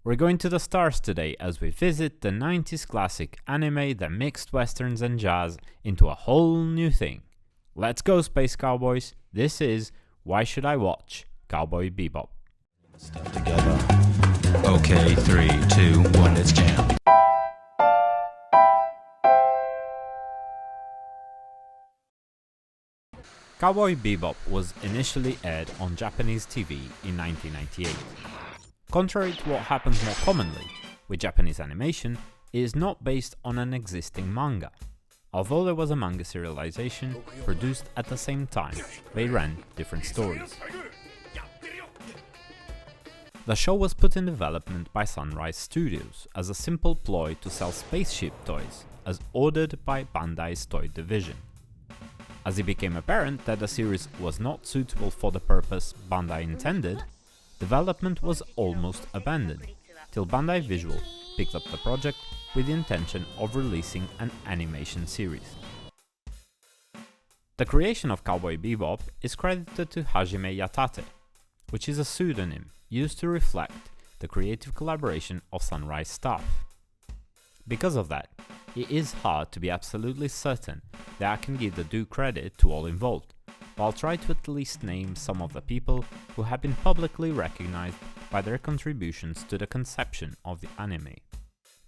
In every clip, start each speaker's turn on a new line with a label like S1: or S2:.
S1: We're going to the stars today as we visit the 90s classic anime that mixed westerns and jazz into a whole new thing. Let's go, Space Cowboys! This is Why Should I Watch Cowboy Bebop.
S2: Stuff together. Okay, 3, 2, 1, let's jam.
S1: Cowboy Bebop was initially aired on Japanese TV in 1998. Contrary to what happens more commonly with Japanese animation, it is not based on an existing manga. Although there was a manga serialization produced at the same time, they ran different stories. The show was put in development by Sunrise Studios as a simple ploy to sell spaceship toys, as ordered by Bandai's toy division. As it became apparent that the series was not suitable for the purpose Bandai intended, development was almost abandoned, till Bandai Visual picked up the project with the intention of releasing an animation series. The creation of Cowboy Bebop is credited to Hajime Yatate, which is a pseudonym used to reflect the creative collaboration of Sunrise staff. Because of that, it is hard to be absolutely certain that I can give the due credit to all involved, but I'll try to at least name some of the people who have been publicly recognized by their contributions to the conception of the anime.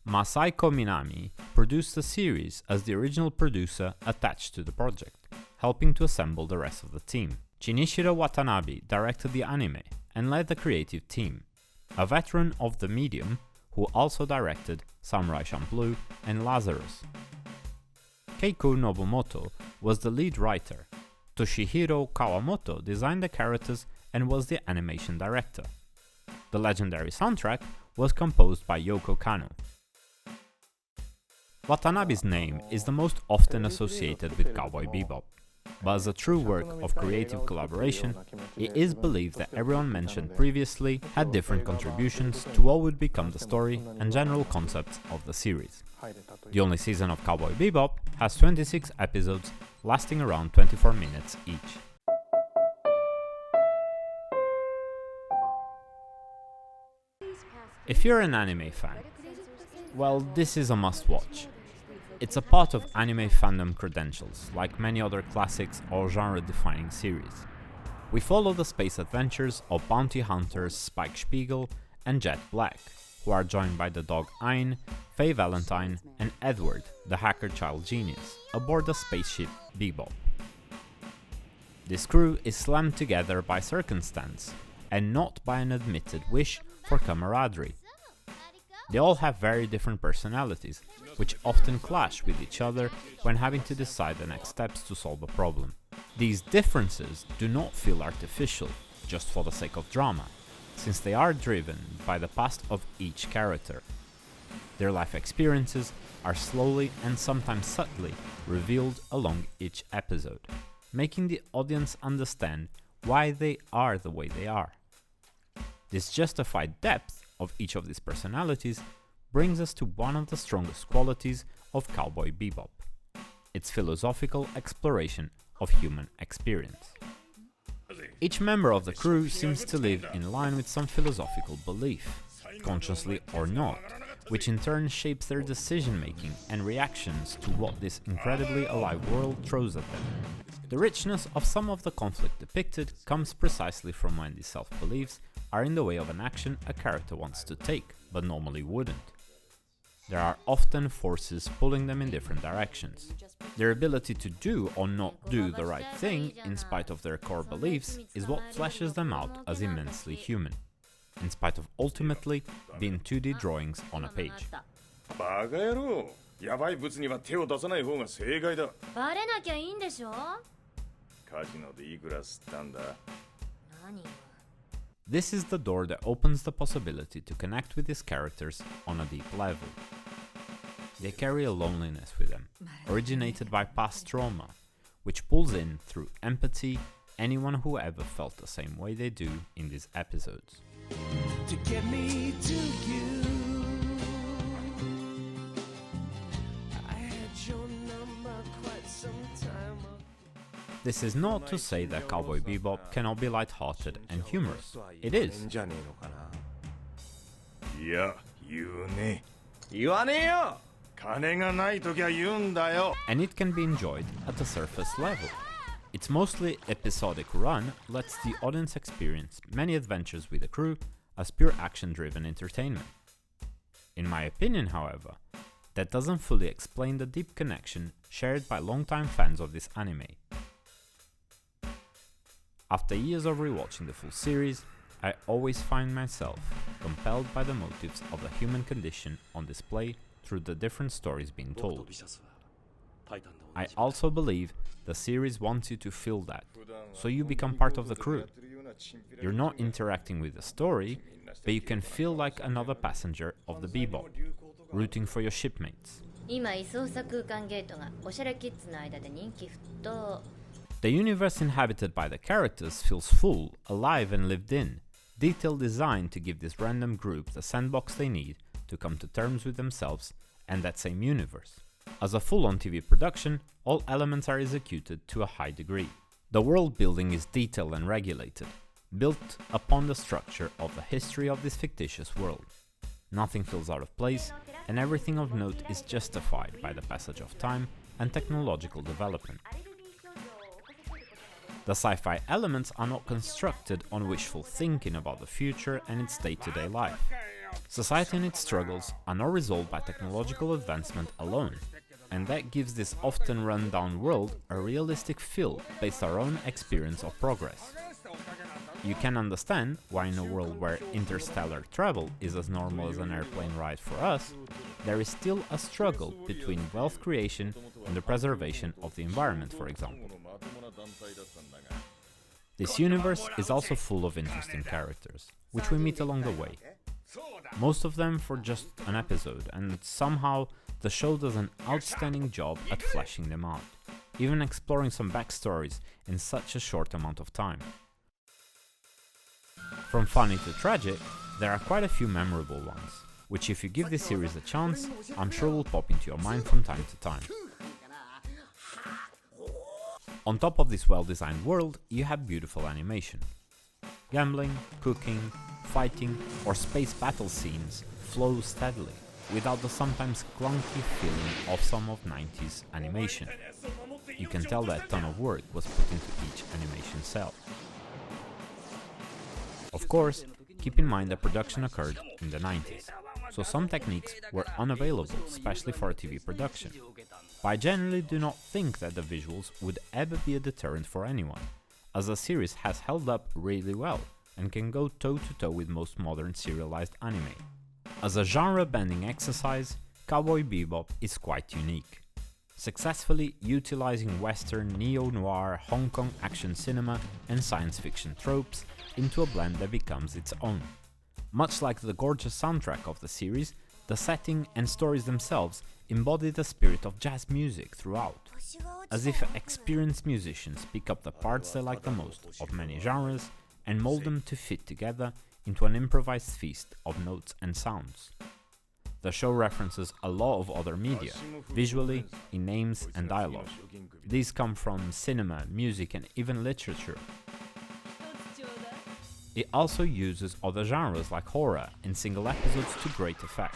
S1: Masaiko Minami produced the series as the original producer attached to the project, helping to assemble the rest of the team. Shinichiro Watanabe directed the anime and led the creative team, a veteran of the medium who also directed Samurai Champloo and Lazarus. Keiko Nobumoto was the lead writer. Toshihiro Kawamoto designed the characters and was the animation director. The legendary soundtrack was composed by Yoko Kanno. Watanabe's name is the most often associated with Cowboy Bebop, but as a true work of creative collaboration, it is believed that everyone mentioned previously had different contributions to what would become the story and general concepts of the series. The only season of Cowboy Bebop has 26 episodes lasting around 24 minutes each. If you're an anime fan, well, this is a must-watch. It's a part of anime fandom credentials, like many other classics or genre-defining series. We follow the space adventures of bounty hunters Spike Spiegel and Jet Black, who are joined by the dog Ein, Faye Valentine, and Edward, the hacker child genius, aboard the spaceship Bebop. This crew is slammed together by circumstance, and not by an admitted wish for camaraderie. They all have very different personalities, which often clash with each other when having to decide the next steps to solve a problem. These differences do not feel artificial, just for the sake of drama, since they are driven by the past of each character. Their life experiences are slowly and sometimes subtly revealed along each episode, making the audience understand why they are the way they are. This justified depth of each of these personalities brings us to one of the strongest qualities of Cowboy Bebop, its philosophical exploration of human experience. Each member of the crew seems to live in line with some philosophical belief, consciously or not, which in turn shapes their decision-making and reactions to what this incredibly alive world throws at them. The richness of some of the conflict depicted comes precisely from when these self-beliefs are in the way of an action a character wants to take, but normally wouldn't. There are often forces pulling them in different directions. Their ability to do or not do the right thing in spite of their core beliefs is what fleshes them out as immensely human, in spite of ultimately being 2D drawings on a page.
S3: バカ野郎、ヤバい物には手を出さない方が正解だ。
S4: バレなきゃいいんでしょ。
S3: カジノでいくら吸ったんだ。
S4: 何？
S1: This is the door that opens the possibility to connect with these characters on a deep level. They carry a loneliness with them, originated by past trauma, which pulls in through empathy anyone who ever felt the same way they do in these episodes.
S5: To get me to you, I had your number quite some time ago.
S1: This is not to say that Cowboy Bebop cannot be lighthearted and humorous. It is.
S3: いや、言うね。
S5: 言わねえよ。
S3: 金がないときは言うんだよ。
S1: And it can be enjoyed at the surface level. Its mostly episodic run lets the audience experience many adventures with the crew as pure action-driven entertainment. In my opinion, however, that doesn't fully explain the deep connection shared by longtime fans of this anime. After years of rewatching the full series, I always find myself compelled by the motives of the human condition on display through the different stories being told. I also believe the series wants you to feel that, so you become part of the crew. You're not interacting with the story, but you can feel like another passenger of the Bebop, rooting for your shipmates.
S4: 今異操作空間ゲートがおしゃれキッズの間で人気沸騰。
S1: The universe inhabited by the characters feels full, alive and lived in, detail designed to give this random group the sandbox they need to come to terms with themselves and that same universe. As a full-on TV production, all elements are executed to a high degree. The world building is detailed and regulated, built upon the structure of the history of this fictitious world. Nothing feels out of place, and everything of note is justified by the passage of time and technological development. The sci-fi elements are not constructed on wishful thinking about the future and its day-to-day life. Society and its struggles are not resolved by technological advancement alone, and that gives this often run-down world a realistic feel based on our own experience of progress. You can understand why in a world where interstellar travel is as normal as an airplane ride for us, there is still a struggle between wealth creation and the preservation of the environment, for example. This universe is also full of interesting characters, which we meet along the way. Most of them for just an episode, and somehow the show does an outstanding job at fleshing them out, even exploring some backstories in such a short amount of time. From funny to tragic, there are quite a few memorable ones, which if you give this series a chance, I'm sure will pop into your mind from time to time. On top of this well-designed world, you have beautiful animation. Gambling, cooking, fighting, or space battle scenes flow steadily, without the sometimes clunky feeling of some of 90s animation. You can tell that a ton of work was put into each animation cell. Of course, keep in mind that production occurred in the 90s, so some techniques were unavailable, especially for a TV production. But I generally do not think that the visuals would ever be a deterrent for anyone, as the series has held up really well and can go toe-to-toe with most modern serialized anime. As a genre-bending exercise, Cowboy Bebop is quite unique, successfully utilizing Western neo-noir Hong Kong action cinema and science fiction tropes into a blend that becomes its own. Much like the gorgeous soundtrack of the series, the setting and stories themselves embody the spirit of jazz music throughout, as if experienced musicians pick up the parts they like the most of many genres and mold them to fit together into an improvised feast of notes and sounds. The show references a lot of other media, visually, in names and dialogue. These come from cinema, music and even literature. It also uses other genres like horror in single episodes to great effect.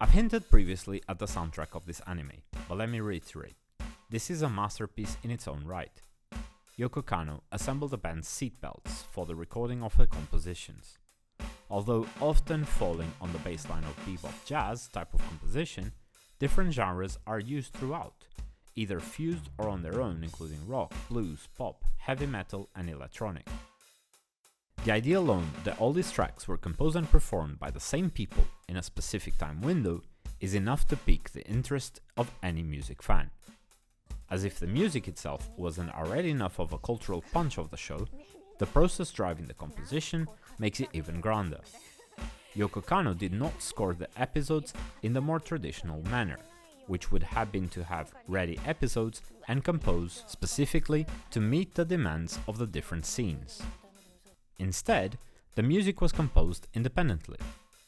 S1: I've hinted previously at the soundtrack of this anime, but let me reiterate. This is a masterpiece in its own right. Yoko Kanno assembled the band's seatbelts for the recording of her compositions. Although often falling on the baseline of bebop jazz type of composition, different genres are used throughout, either fused or on their own, including rock, blues, pop, heavy metal and electronic. The idea alone that all these tracks were composed and performed by the same people in a specific time window is enough to pique the interest of any music fan. As if the music itself wasn't already enough of a cultural punch of the show, the process driving the composition makes it even grander. Yoko Kanno did not score the episodes in the more traditional manner, which would have been to have ready episodes and compose specifically to meet the demands of the different scenes. Instead, the music was composed independently,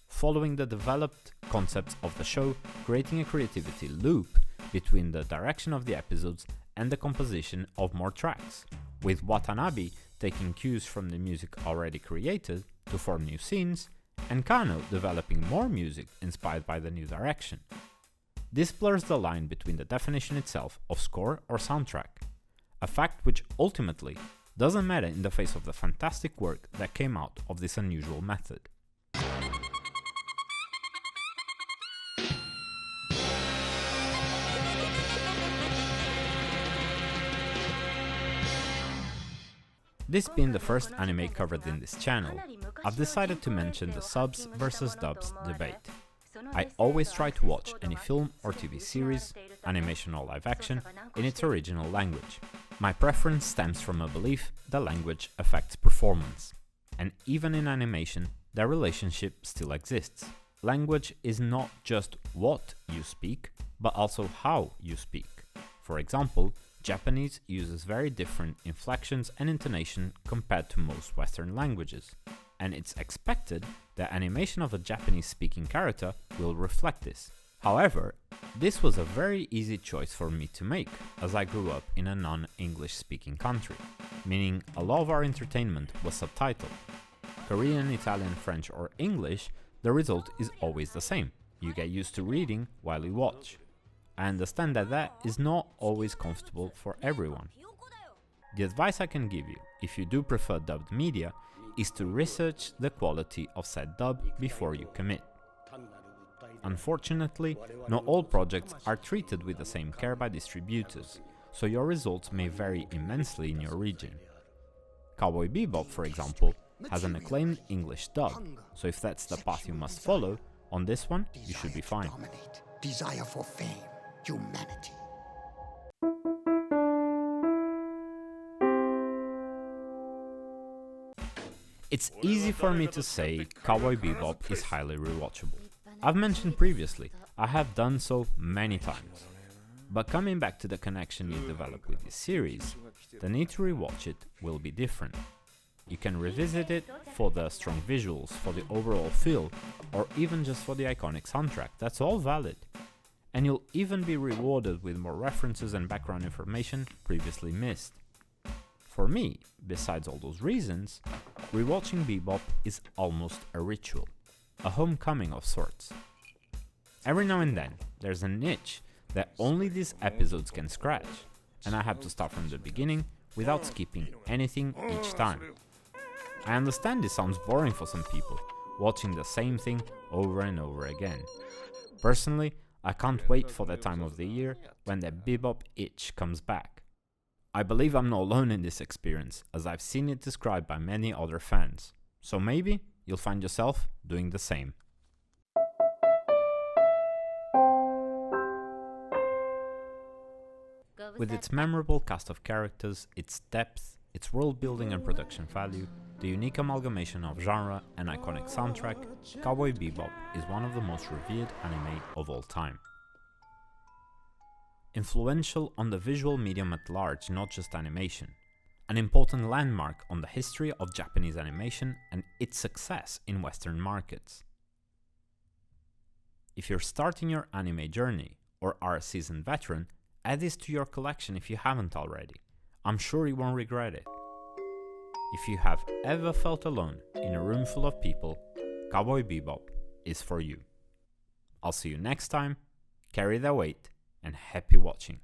S1: following the developed concepts of the show, creating a creativity loop between the direction of the episodes and the composition of more tracks, with Watanabe taking cues from the music already created to form new scenes, and Kano developing more music inspired by the new direction. This blurs the line between the definition itself of score or soundtrack, a fact which ultimately doesn't matter in the face of the fantastic work that came out of this unusual method. This being the first anime covered in this channel, I've decided to mention the subs versus dubs debate. I always try to watch any film or TV series, animation or live action, in its original language. My preference stems from a belief that language affects performance. And even in animation, their relationship still exists. Language is not just what you speak, but also how you speak. For example, Japanese uses very different inflections and intonation compared to most Western languages, and it's expected that animation of a Japanese-speaking character will reflect this. However, this was a very easy choice for me to make, as I grew up in a non-English speaking country, meaning a lot of our entertainment was subtitled. Korean, Italian, French or English, the result is always the same. You get used to reading while you watch. I understand that that is not always comfortable for everyone. The advice I can give you, if you do prefer dubbed media, is to research the quality of said dub before you commit. Unfortunately, not all projects are treated with the same care by distributors, so your results may vary immensely in your region. Cowboy Bebop, for example, has an acclaimed English dub, so if that's the path you must follow, on this one you should be fine.
S6: Desire for fame, humanity.
S1: It's easy for me to say Cowboy Bebop is highly rewatchable. I've mentioned previously, I have done so many times. But coming back to the connection you develop with this series, the need to rewatch it will be different. You can revisit it for the strong visuals, for the overall feel, or even just for the iconic soundtrack, that's all valid. And you'll even be rewarded with more references and background information previously missed. For me, besides all those reasons, rewatching Bebop is almost a ritual, a homecoming of sorts. Every now and then, there's a niche that only these episodes can scratch, and I have to start from the beginning without skipping anything each time. I understand this sounds boring for some people, watching the same thing over and over again. Personally, I can't wait for the time of the year when the Bebop itch comes back. I believe I'm not alone in this experience, as I've seen it described by many other fans, so maybe you'll find yourself doing the same. With its memorable cast of characters, its depth, its world building and production value, the unique amalgamation of genre and iconic soundtrack, Cowboy Bebop is one of the most revered anime of all time. Influential on the visual medium at large, not just animation. An important landmark on the history of Japanese animation and its success in Western markets. If you're starting your anime journey or are a seasoned veteran, add this to your collection if you haven't already. I'm sure you won't regret it. If you have ever felt alone in a room full of people, Cowboy Bebop is for you. I'll see you next time, carry that weight, and happy watching.